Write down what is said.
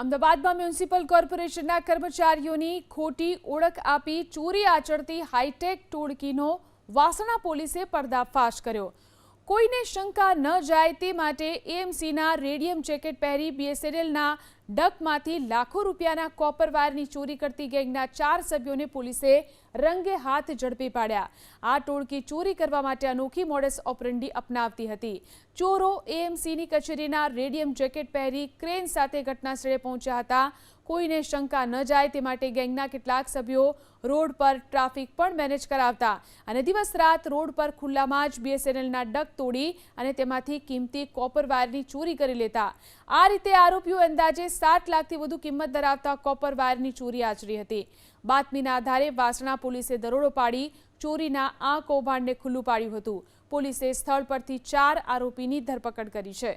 અમદાવાદમાં મ્યુનિસિપલ કોર્પોરેશનના કર્મચારીઓની ખોટી ઓળખ આપી ચોરી આચરતી હાઈટેક ટોળકીનો વાસણા પોલીસે પર્દાફાશ કર્યો। કોઈને શંકા ન જાય તે માટે એએમસીના રેડિયમ જેકેટ પહેરી બીએસએનએલના ડકમાંથી લાખો રૂપિયાના કોપર વાયરની ચોરી કરતી ગેંગના 4 સભ્યોને પોલીસે રંગે હાથ ઝડપી પાડ્યા। આ ટોળકી ચોરી કરવા માટે અનોખી મોડસ ઓપરેન્ડી અપનાવતી હતી। ચોરો એએમસીની કચેરીના રેડિયમ જેકેટ પહેરી ક્રેન સાથે ઘટનાસ્થળે પહોંચ્યા હતા। કોઈને શંકા ન જાય તે માટે ગેંગના કેટલાક સભ્યો રોડ પર ટ્રાફિક પણ મેનેજ કરાવતા અને દિવસ રાત રોડ પર ખુલ્લામાં જ બીએસએનએલના ડક તોડી અને તેમાંથી કિંમતી કોપર વાયરની ચોરી કરી લેતા। આ રીતે આરોપીઓ અંદાજે 7 લાખથી વધુ કિંમત ધરાવતા કોપર વાયરની ચોરી આચરી હતી। બાતમીના આધારે વાસણા પોલીસે દરોડો પાડી ચોરીના આ કૌભાંડને ખુલ્લું પાડ્યું હતું। પોલીસે સ્થળ પરથી 4 આરોપીની ધરપકડ કરી છે।